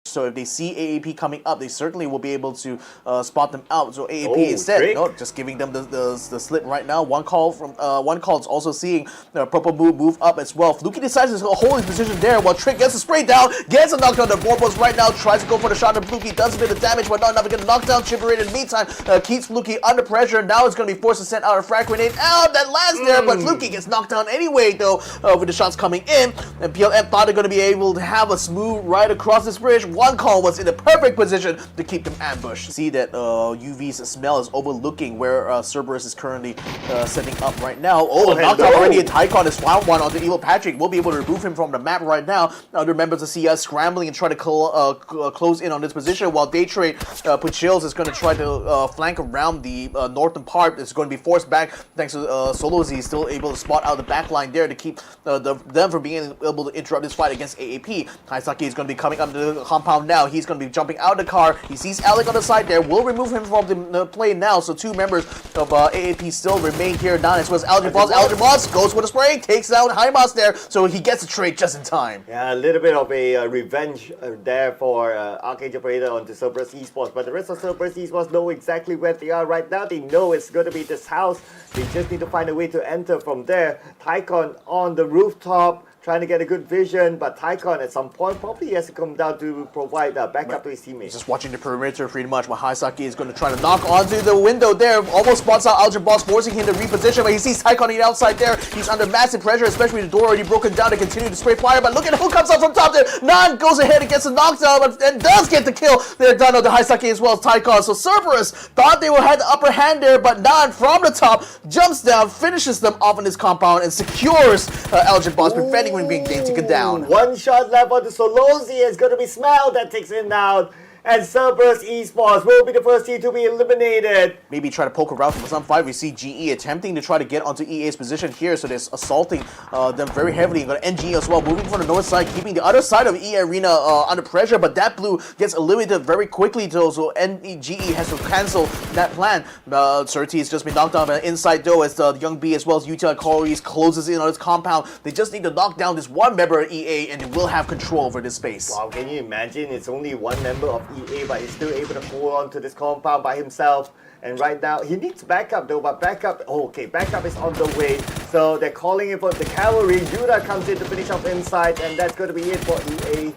So if they see AAP coming up, they certainly will be able to spot them out. So AAP instead, just giving them the slip right now. One call is also seeing the purple move up as well. Fluky decides to hold his position there while Trick gets a spray down, gets a knockdown. The Borbos right now tries to go for the shot. And Fluky does a bit of damage, but not enough to get a knockdown. Chipperate in the meantime keeps Fluky under pressure. Now it's going to be forced to send out a frag grenade out that lands there, but Fluky gets knocked down anyway though with the shots coming in. And PLM thought they're going to be able to have a smooth ride across this bridge. One call was in the perfect position to keep them ambushed. See that UV's smell is overlooking where Cerberus is currently setting up right now. Oh, knocked out already, and Tycon is found one onto Evil Patrick. We'll be able to remove him from the map right now. Other members of CS scrambling and try to close in on this position, while Daytrade Puchills is going to try to flank around the northern part. It's going to be forced back thanks to Solo Z still able to spot out the back line there to keep them from being able to interrupt this fight against AAP. Taisaki is going to be coming up to the compound now. He's going to be jumping out of the car. He sees Alec on the side there. Will remove him from the play now. So 2 members of AAP still remain here. Down as well as Aldrin Boss. Aldrin Boss goes for the spray, takes down Hymas there. So he gets a trade just in time. Yeah, a little bit of a revenge there for Arkangel Predator onto Cerberus Esports. But the rest of Cerberus Esports know exactly where they are right now. They know it's going to be this house. They just need to find a way to enter from there. Tycon on the rooftop, trying to get a good vision, but Tycon at some point probably has to come down to provide backup to his teammates. Just watching the perimeter pretty much, while Haisaki is going to try to knock onto the window there. Almost spots out Algebra Boss, forcing him to reposition, but he sees Tycon on the outside there. He's under massive pressure, especially with the door already broken down to continue to spray fire, but look at who comes up from top there. Nan goes ahead and gets a knockdown, and does get the kill there done on the Haisaki as well as Tycon. So Cerberus thought they will have the upper hand there, but Nan from the top jumps down, finishes them off in his compound, and secures Algebra Boss, preventing him being taken down. 1 shot left on the Solozi is going to be smelled. That takes him out. and CERBERUS Esports will be the first team to be eliminated. Maybe try to poke around from some five. We see GE attempting to try to get onto EA's position here, so they're assaulting them very heavily. Got NG as well, moving from the north side, keeping the other side of eArena under pressure, but that blue gets eliminated very quickly, though, so GE has to cancel that plan. Surti has just been knocked down inside, though, as the Young B as well as Utah Corys closes in on his compound. They just need to knock down this one member of EA, and they will have control over this space. Wow, can you imagine? It's only one member of EA, but he's still able to hold on to this compound by himself. And right now, he needs backup though, but backup is on the way. So they're calling in for the cavalry. Yuta comes in to finish off inside, and that's going to be it for EA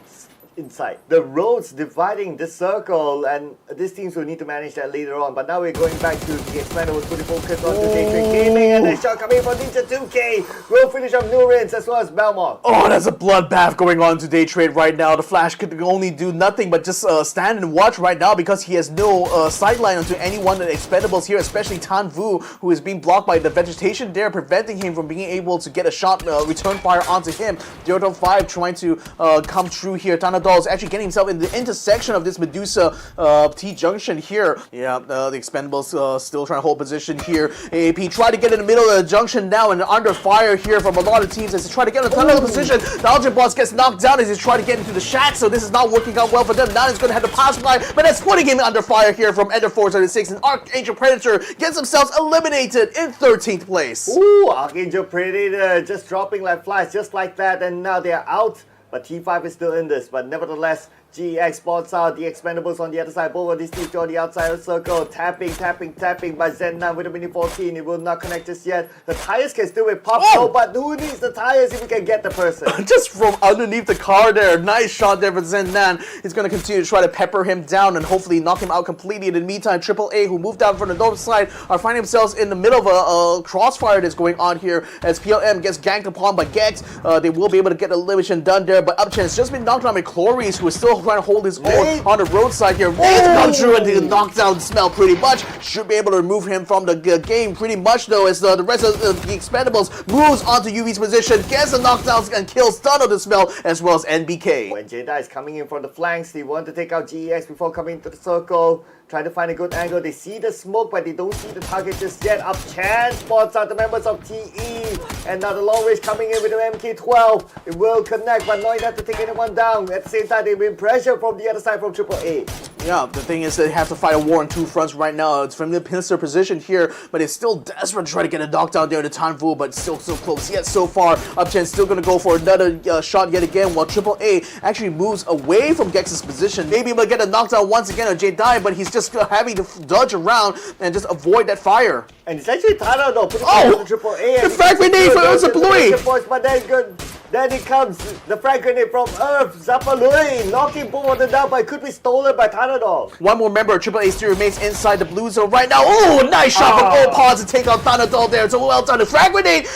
inside. The roads dividing the circle, and these teams will need to manage that later on. But now we're going back to the Expendables, fully focused on the Daytrade Gaming, and the shot coming from Ninja 2K. Will finish off Nurins as well as Belmont. Oh, there's a bloodbath going on to Daytrade right now. The Flash could only do nothing but just stand and watch right now because he has no sideline onto anyone of the Expendables here, especially Tan Vu, who is being blocked by the vegetation there, preventing him from being able to get a shot, return fire onto him. Theerathon FIVE trying to come true here. Tanadol is actually getting himself in the intersection of this Medusa T-junction here. Yeah, the Expendables still trying to hold position here. AAP try to get in the middle of the junction now and under fire here from a lot of teams as they try to get in a tunnel position. The Ultra Boss gets knocked down as he's trying to get into the shack, so this is not working out well for them. Now he's going to have to pass by, but that's putting him under fire here from Ender 436, and Arkangel Predator gets themselves eliminated in 13th place. Ooh, Arkangel Predator just dropping like flies just like that, and now they're out. But T5 is still in this, but nevertheless, GX spots out the Expendables on the other side. Both of these teams go on the outside of the circle. Tapping by Zen9 with a mini 14. It will not connect just yet. The tires can still be popped, but who needs the tires if we can get the person? Just from underneath the car there. Nice shot there for Zen9. He's going to continue to try to pepper him down and hopefully knock him out completely. In the meantime, AAA, who moved down from the north side, are finding themselves in the middle of a crossfire that's going on here as PLM gets ganked upon by Gex. They will be able to get the elimination done there, but Upchan's just been knocked down by Cloris, who is still trying to hold his own on the roadside here. Nate's come through and the knockdown smell pretty much. Should be able to remove him from the game pretty much, though, as the rest of the Expendables moves onto UV's position, gets the knockdowns and kills Stun of the Smell as well as NBK. When Jedi is coming in from the flanks, they want to take out GEX before coming into the circle. Trying to find a good angle. They see the smoke, but they don't see the target just yet. Upchan spots out the members of TE. And now the long range coming in with the MK12. It will connect, but not enough to take anyone down. At the same time, they've been pressure from the other side from AAA. Yeah, the thing is they have to fight a war on two fronts right now. It's from the pincer position here, but it's still desperate to try to get a knockdown there to Tanvu, but still so close yet so far. Upchan's still going to go for another shot yet again, while AAA actually moves away from Gex's position. Maybe he'll get a knockdown once again on Jedi, but he's just having to dodge around and just avoid that fire. And it's actually Tana though, putting AAA. The frag grenade for Zapalui! But then good. Then it comes the frag grenade from Earth, Zapalui, knocking both of them down, but it could be stolen by Tanadol. One more member of AAA still remains inside the blue zone right now. Oh, nice shot from all pods to take out Tanadol there. So well done. The frag grenade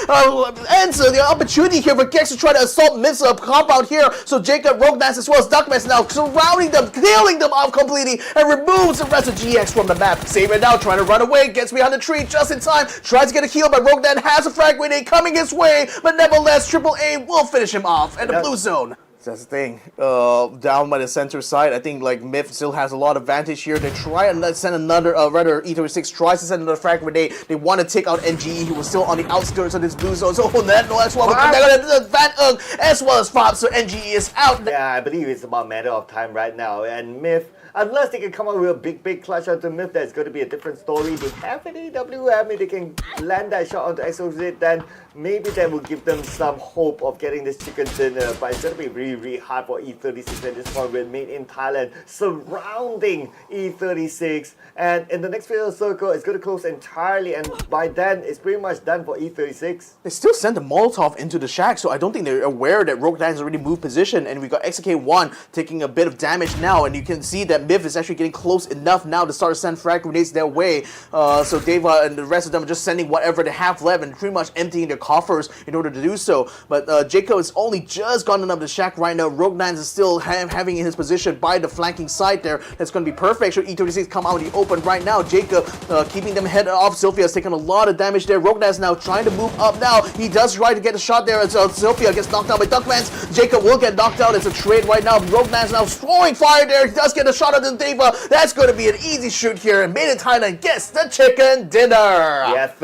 ends the opportunity here for Gex to try to assault Myth's compound here. So Jacob, Roguenass, as well as Duckmess now surrounding them, killing them off completely, and removes the rest of GX from the map. Saber now trying to run away, gets behind the tree just in time, tries to get a kill, but Roguenass has a frag grenade coming his way, but nevertheless, AAA will finish him off in the blue zone. That's the thing. Down by the center side, I think like Myth still has a lot of advantage here. They try and send another, rather E36 tries to send another frag grenade. They want to take out NGE, who was still on the outskirts of this blue zone. So that no, as well, Van as well as Fob. So NGE is out. Yeah, I believe it's about a matter of time right now. And Myth, unless they can come up with a big clutch onto Myth, that's going to be a different story. They have an AWM, if they can land that shot onto XOZ, then maybe that will give them some hope of getting this chicken dinner. But it's going to be really hard for E36 at this point. We're made in Thailand, surrounding E36. And in the next phase of the circle, it's going to close entirely. And by then, it's pretty much done for E36. They still sent the Molotov into the shack, so I don't think they're aware that Rogue Knight has already moved position. And we got XK1 taking a bit of damage now. And you can see that Myth is actually getting close enough now to start to send frag grenades their way. So Deva and the rest of them are just sending whatever they have left and pretty much emptying their coffers in order to do so. But Jacob has only just gotten up the shack right now. Rognans is still having in his position by the flanking side there. That's going to be perfect. So E36 come out in the open right now. Jacob keeping them head off. Sylphia has taken a lot of damage there. Rognans now trying to move up now. He does try to get a shot there as Sylphia gets knocked down by Duckmans. Jacob will get knocked out. It's a trade right now. Rognans now throwing fire there. He does get a shot at the Deva. That's going to be an easy shoot here. And Made in Thailand gets the chicken dinner. Yes.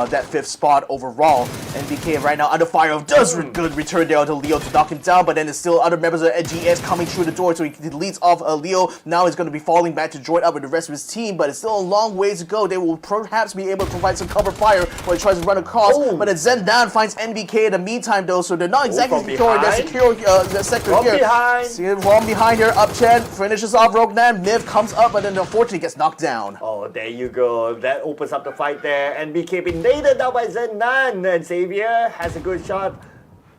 That 5th spot overall. NBK right now under fire. Does good return there to Leo to knock him down, but then there's still other members of GS coming through the door, so he leads off Leo. Now he's going to be falling back to join up with the rest of his team, but it's still a long ways to go. They will perhaps be able to provide some cover fire while he tries to run across, but then Zendan finds NBK in the meantime though, so they're not exactly securing their sector here. See him from behind here. Upchen finishes off Rognan. Miv comes up, but then unfortunately gets knocked down. Oh, there you go. That opens up the fight there. NBK been naded down by Zendan, and Xavier has a good shot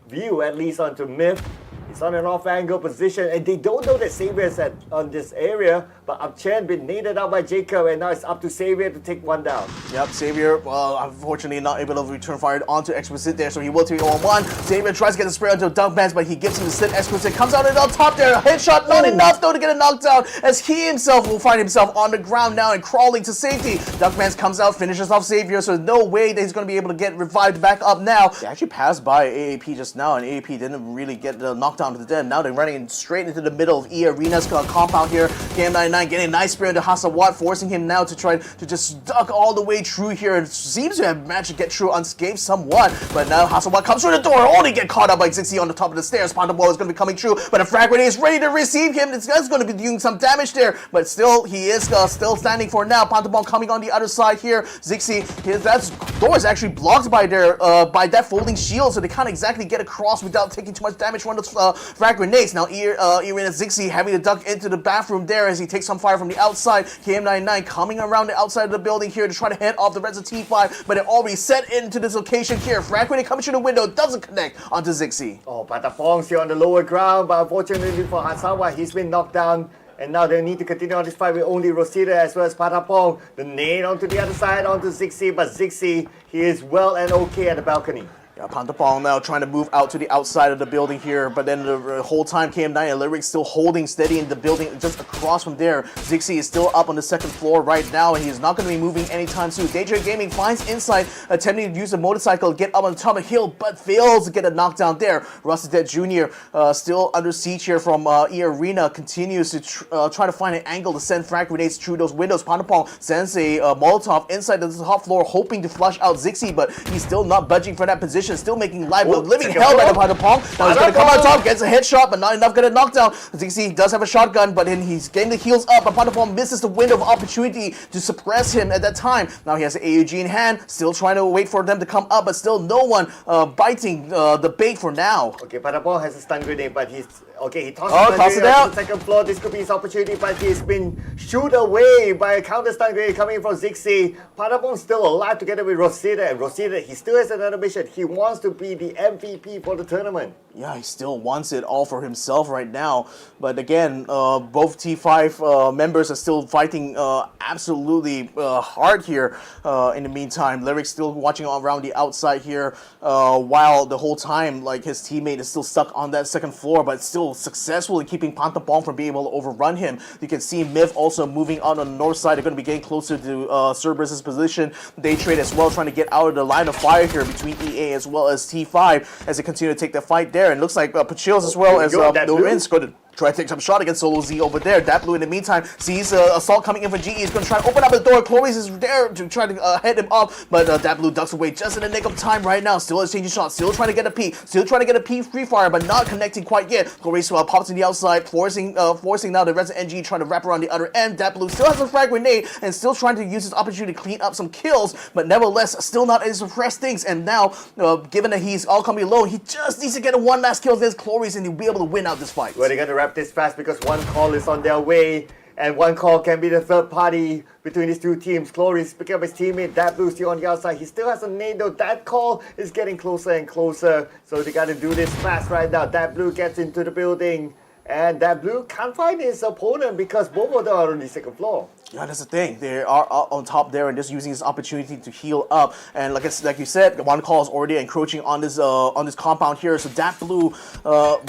view at least onto Myth. He's on an off-angle position, and they don't know that Xavier is on this area, but Upchen been naded out by Jacob, and now it's up to Xavier to take one down. Yep, Xavier, unfortunately not able to return fire onto Exquisite there, so he will take it on one. Xavier tries to get the spray onto Dunkmans, but he gives him the sit. Exquisite comes out and on top there. A headshot, not enough though to get a knockdown, as he himself will find himself on the ground now and crawling to safety. Dunkmans comes out, finishes off Xavier, so there's no way that he's going to be able to get revived back up now. They actually passed by AAP just now, and AAP didn't really get the knockdown to them. Now they're running straight into the middle of eArena's compound here. KM99 getting a nice spray into Hasawat, forcing him now to try to just duck all the way through here. It seems to have managed to get through unscathed somewhat, but now Hasawat comes through the door, only get caught up by Zixi on the top of the stairs. Pantabo is going to be coming through, but a frag grenade is ready to receive him. This guy's going to be doing some damage there, but still, he is still standing for now. Pantabo coming on the other side here. Zixi, that door is actually blocked by by that folding shield, so they can't exactly get across without taking too much damage from those frag grenades. Now eArena Zixi having to duck into the bathroom there as he takes some fire from the outside. KM99 coming around the outside of the building here to try to head off the rest of T5, but it already set into this location here. Frag grenade coming through the window, doesn't connect onto Zixi. Oh, Patapong's here on the lower ground, but unfortunately for Hasawa, he's been knocked down. And now they need to continue on this fight with only Rosita as well as Patapong. The nade onto the other side, onto Zixi, but Zixi, he is well and okay at the balcony. Yeah, Pantapong now trying to move out to the outside of the building here, but then the whole time KM9 and Lyric still holding steady in the building just across from there. Zixi is still up on the second floor right now, and he's not going to be moving anytime soon. Daytrade Gaming finds Insight, attempting to use a motorcycle to get up on the top of the hill, but fails to get a knockdown there. Rusted Jr. Still under siege here from eArena, continues to try to find an angle to send frag grenades through those windows. Pantapong sends a Molotov inside the top floor, hoping to flush out Zixi, but he's still not budging for that position. Still making life living hell by the Pantapong. Now he's going to come on top, gets a headshot, but not enough to get a knockdown. Zixi does have a shotgun, but then he's getting the heals up, but Pantapong misses the window of opportunity to suppress him at that time. Now he has the AUG in hand, still trying to wait for them to come up, but still no one biting the bait for now. Okay, Pantapong has a stun grenade, but he tosses it out. To the second floor. This could be his opportunity, but he's been shooed away by a counter stun grenade coming from Zixi. Pantapong's still alive together with Rosita, and Rosita, he still has another mission. He wants to be the MVP for the tournament. Yeah, he still wants it all for himself right now. But again, both T5 members are still fighting absolutely hard here in the meantime. Lyric's still watching around the outside here while the whole time, like, his teammate is still stuck on that second floor, but still successful in keeping Pantapong from being able to overrun him. You can see Myth also moving on the north side. They're going to be getting closer to Cerberus' position. Daytrade as well, trying to get out of the line of fire here between EA as well as T5 as they continue to take the fight there. And looks like Pachills as well as Lorenz going to try to take some shot against Solo Z over there. That Blue in the meantime sees assault coming in for GE. He's going to try to open up the door. Chloris is there to try to head him off, but That Blue ducks away just in the nick of time right now. Still exchanging shots, still trying to get a P, still trying to get a P free fire, but not connecting quite yet. Chloris pops in the outside, forcing now the Resident NG trying to wrap around the other end. That Blue still has a frag grenade and still trying to use his opportunity to clean up some kills, but nevertheless still not able to suppress things. And now, given that he's all coming alone, he just needs to get a one last kill against Chloris and he'll be able to win out this fight. Well, they're going to wrap this fast because one call is on their way, and one call can be the third party between these two teams. Chloris picking up his teammate, That Blue still on the outside. He still has a nade though. That call is getting closer and closer, so they got to do this fast right now. That Blue gets into the building, And that blue can't find his opponent because both of them are on the second floor. Yeah, that's the thing. They are up on top there and just using this opportunity to heal up. And like you said, one call is already encroaching on this compound here. So that blue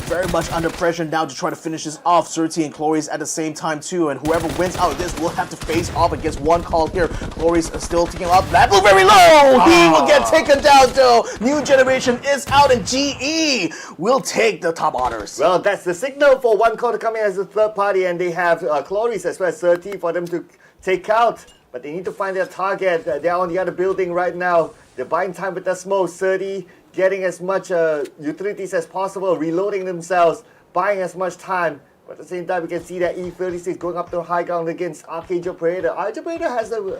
very much under pressure now to try to finish this off. Certi and Chloris at the same time too. And whoever wins out of this will have to face off against one call here. Chloris is still taking up. That blue very low. He will get taken down though. New Generation is out and GE will take the top honors. Well, that's the signal for one call to come in as a third party, and they have Chloris as well as Certi for them to take out, but they need to find their target. They're on the other building right now. They're buying time with the smoke. 30 getting as much utilities as possible, reloading themselves, buying as much time. But at the same time, we can see that E36 going up to high ground against Arkangel Predator. Arkangel Predator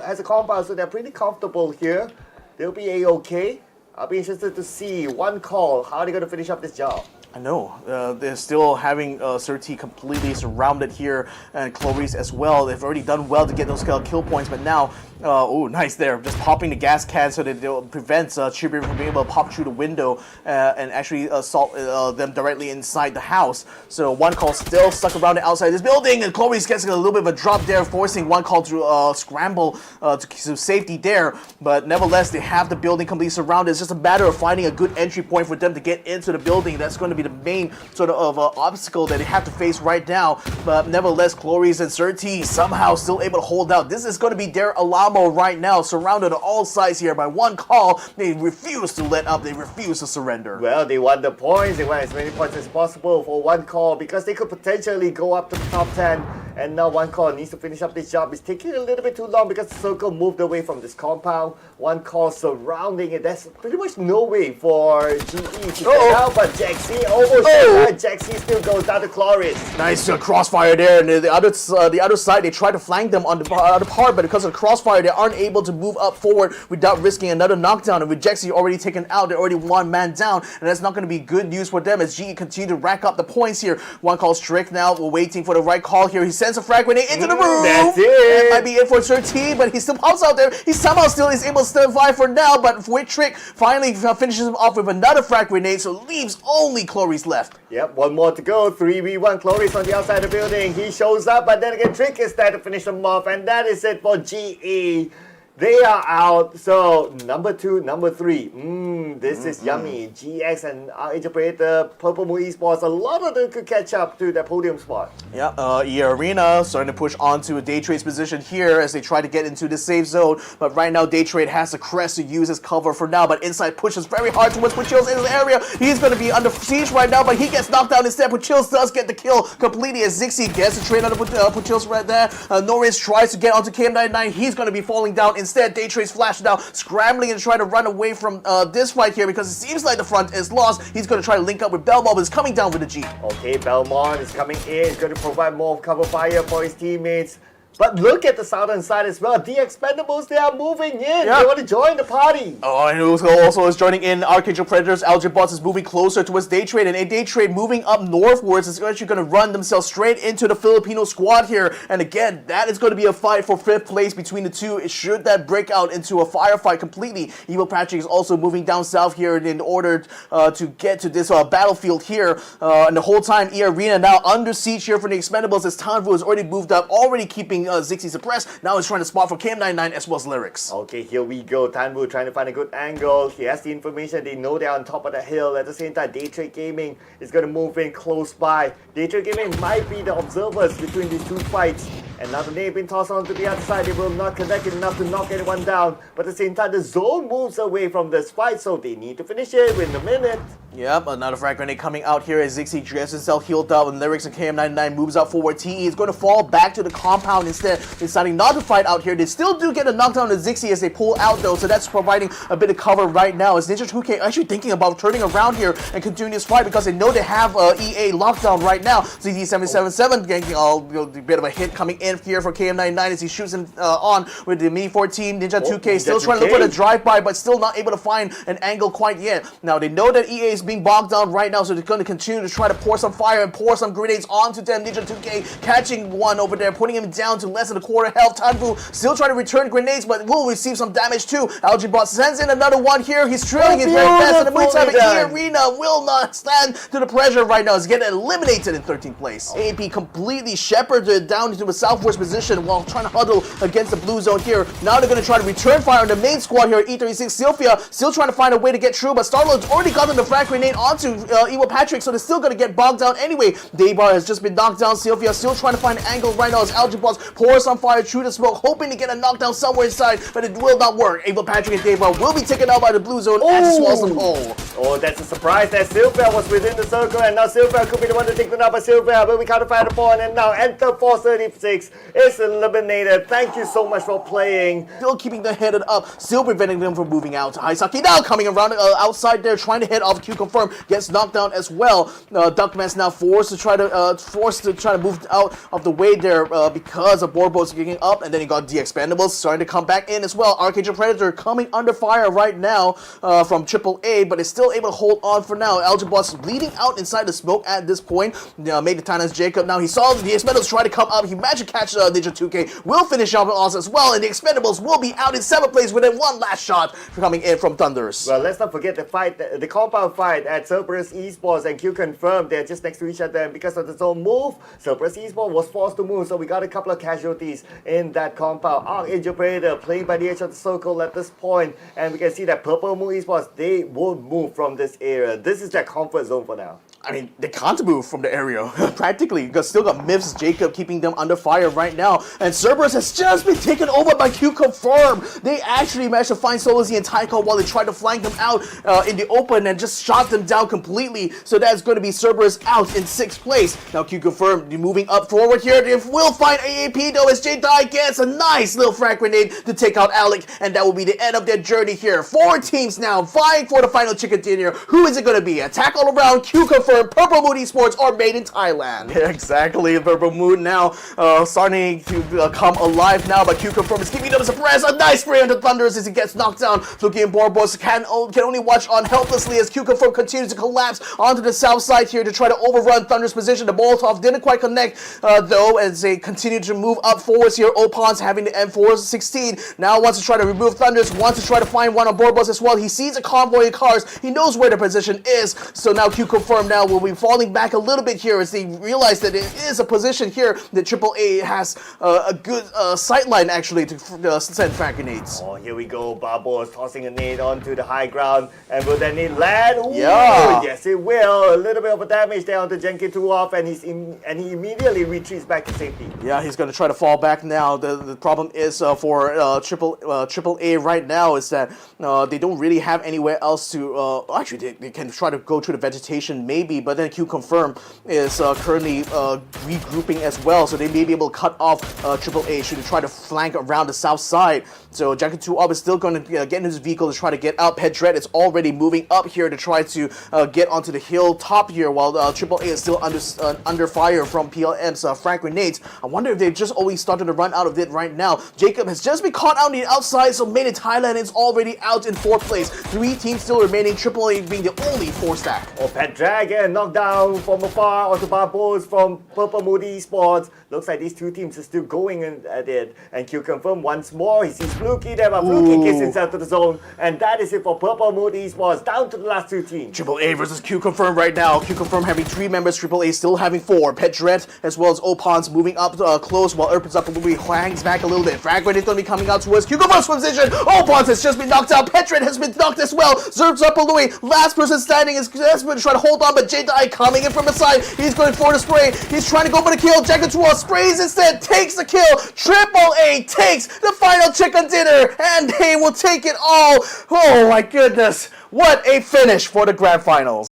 has a compound, so they're pretty comfortable here. They'll be A-okay. I'll be interested to see one call. How are they going to finish up this job? I know. They're still having Certi completely surrounded here, and Chloris as well. They've already done well to get those kill points, but now, oh, nice there. Just popping the gas can so that it prevents Chibi from being able to pop through the window and actually assault them directly inside the house. So one call still stuck around the outside of this building, and Chloris gets a little bit of a drop there, forcing one call to scramble to safety there. But nevertheless, they have the building completely surrounded. It's just a matter of finding a good entry point for them to get into the building. That's going to be the main sort of obstacle that they have to face right now. But nevertheless, Chloris and Certi somehow still able to hold out. This is going to be their Alamo right now, surrounded on all sides here by one call. They refuse to let up. They refuse to surrender. Well, they want the points. They want as many points as possible for one call because they could potentially go up to the top 10. And now one call needs to finish up this job. It's taking a little bit too long because the circle moved away from this compound. One call surrounding it. There's pretty much no way for GE to get out, but Jaxi almost Jaxi still goes down to Chloris. Nice crossfire there, and the other side, they try to flank them on the other part, but because of the crossfire, they aren't able to move up forward without risking another knockdown. And with Jaxi already taken out, they're already one man down, and that's not going to be good news for them as GE continue to rack up the points here. One call strict now. We're waiting for the right call here. He sends a frag grenade into the room. That's it. It might be it for Certi, but he still pops out there. He somehow still is able to survive for now, but with Trick finally finishes him off with another frag grenade, so leaves only Chloris left. Yep, one more to go. 3v1. Chloris on the outside of the building. He shows up, but then again, Trick is there to finish him off, and that is it for GE. They are out. So, number 2, number 3. This is yummy. GX and Arkangel Predator, Purple Moon Esports, a lot of them could catch up to that podium spot. Yeah, eArena starting to push onto a Daytrade's position here as they try to get into the safe zone. But right now, Daytrade has the crest to use as cover for now. But inside pushes very hard towards Puchills in his area. He's going to be under siege right now, but he gets knocked down instead. Puchills does get the kill completely as Zixi gets the trade under Puchills right there. Norris tries to get onto KM99. He's going to be falling down. Instead, Daytrade's flashed down, scrambling and trying to run away from this fight here because it seems like the front is lost. He's going to try to link up with Belmont, but is coming down with the G. Okay, Belmont is coming in. He's going to provide more cover fire for his teammates. But look at the southern side as well. The Expendables, they are moving in. Yeah. They want to join the party. Oh, and also is joining in. Arkangel Predators, Algebot is moving closer towards Daytrade, and Daytrade moving up northwards is actually going to run themselves straight into the Filipino squad here. And again, that is going to be a fight for 5th place between the two. Should that break out into a firefight completely, Evil Patrick is also moving down south here in order to get to this battlefield here. And the whole time, eArena now under siege here for the Expendables as Tanvu has already moved up, already keeping Zixi suppressed. Now he's trying to spot for KM99 as well as Lyrics. Okay, here we go. Tanvu trying to find a good angle. He has the information. They know they're on top of the hill. At the same time, Daytrade Gaming is going to move in close by. Daytrade Gaming might be the observers between these two fights. And now the name being tossed onto the other side. They will not connect enough to knock anyone down. But at the same time, the zone moves away from this fight, so they need to finish it within a minute. Yep, another frag grenade coming out here as Zixi gets himself healed up, and Lyrics and KM99 moves out forward. TE is going to fall back to the compound instead, deciding not to fight out here. They still do get a knockdown to Zixi as they pull out though, so that's providing a bit of cover right now. As Ninja 2K actually thinking about turning around here and continuing this fight because they know they have EA lockdown right now. ZD777 getting a bit of a hit coming in here for KM99 as he shoots him on with the Mi-14. Ninja 2K still Ninja trying to 2K. look for the drive-by, but still not able to find an angle quite yet. Now, they know that EA is being bogged down right now, so they're going to continue to try to pour some fire and pour some grenades onto them. Ninja 2K catching one over there, putting him down to less than a quarter health. Tanfu still trying to return grenades, but will receive some damage too. Algebot sends in another one here. He's trailing it very fast. In the meantime, eArena will not stand to the pressure right now. He's getting eliminated in 13th place. AP completely shepherded down into a southwest position while trying to huddle against the blue zone here. Now they're going to try to return fire on the main squad here. E36 Sylphia still trying to find a way to get through, but Starlord's already gotten the frag grenade onto Evo Patrick, so they're still going to get bogged down anyway. Daybar has just been knocked down. Sylphia still trying to find an angle right now as Algebot pours some fire through the smoke, hoping to get a knockdown somewhere inside, but it will not work. Evo Patrick and Daybar will be taken out by the blue zone as swallows them whole. Oh, that's a surprise that Sylphia was within the circle, and now Sylphia could be the one to take the number. Sylphia, but we can't find the pawn, and now Enter 436 is eliminated. Thank you so much for playing. Still keeping the head up, still preventing them from moving out. Haisaki now coming around outside there, trying to head off. QConfirm gets knocked down as well. Duckman's now forced to try to move out of the way there because of Borbos getting up, and then you got the Expendables starting to come back in as well. Arkangel Predator coming under fire right now from AAA, but is still able to hold on for now. Algebot's bleeding out inside the smoke at this point. Made the Thailand's Jacob. Now he saw the Expendables try to come up. He managed to catch Ninja 2K. Will finish off us as well, and the Expendables will be out in 7th place within one last shot coming in from Thunders. Well, let's not forget the fight, the compound fight at CERBERUS Esports and QConfirm. They're just next to each other, and because of the zone move, CERBERUS Esports was forced to move, so we got a couple of casualties in that compound. Arkangel Predator playing by the edge of the circle at this point, and we can see that Purple Moon Esports, they won't move from this area. This is their comfort zone for now. I mean, they can't move from the area, practically, because still got Myths, Jacob keeping them under fire right now, and Cerberus has just been taken over by QConfirm. They actually managed to find Solozy and Tycho while they tried to flank them out in the open and just shot them down completely, so that's going to be Cerberus out in 6th place. Now QConfirm moving up forward here, they will find AAP though as J-Dye gets a nice little frag grenade to take out Alec, and that will be the end of their journey here. 4 teams now vying for the final chicken dinner. Who is it going to be? Attack all around, QConfirm, Purple Moon Esports, or Made in Thailand? Yeah, exactly. Purple Moon now starting to come alive now, but QConfirm is giving them a surprise. A nice spray on the Thunders as he gets knocked down. Fluky and Borbos can only watch on helplessly as QConfirm continues to collapse onto the south side here to try to overrun Thunder's position. The Molotov didn't quite connect though as they continue to move up forwards here. Opons having the M416 now wants to try to remove Thunders, wants to try to find one on Borbos as well. He sees a convoy of cars. He knows where the position is, so now QConfirm now will be falling back a little bit here as they realize that it is a position here that AAA has a good sightline actually to send frag grenades. Oh, here we go. Barbo's tossing a nade onto the high ground, and will that nade land? Ooh, yeah. Yes, it will. A little bit of a damage there onto Genki 2 off, and he immediately retreats back to safety. Yeah, he's going to try to fall back now. The problem is for AAA right now is that they don't really have anywhere else to... actually, they can try to go through the vegetation maybe, but then QConfirm is currently regrouping as well, so they may be able to cut off AAA should they try to flank around the south side. So Genki 2 up is still going to get in his vehicle to try to get out. Pedret is already moving up here to try to get onto the hill top here, while AAA is still under fire from PLM's frag grenades. I wonder if they've just always started to run out of it right now. Jacob has just been caught out on the outside, so Made in Thailand is already out in 4th place. 3 teams still remaining, AAA being the only 4 stack. Oh, Pet Dragon knocked down from afar onto Barbos from Purple Moon Esports. Looks like these 2 teams are still going at it. And QConfirm once more. He sees Fluky there, but Fluky gets himself to the zone. And that is it for Purple Moon Esports, down to the last 2 teams. AAA versus QConfirm right now. QConfirm having 3 members, AAA still having 4. Pedret as well as Opons moving up close while Erpin's up a little bit, hangs back a little bit. Frag grenade is going to be coming out towards QConfirm's position. Opons has just been knocked out. Pedret has been knocked as well. Zerb's up a little bit. Last person standing is desperate to try to hold on, but J-Dye coming in from the side. He's going for the spray. He's trying to go for the kill. Jacket 2 sprays instead, takes the kill. AAA takes the final chicken dinner, and they will take it all. Oh my goodness. What a finish for the grand finals.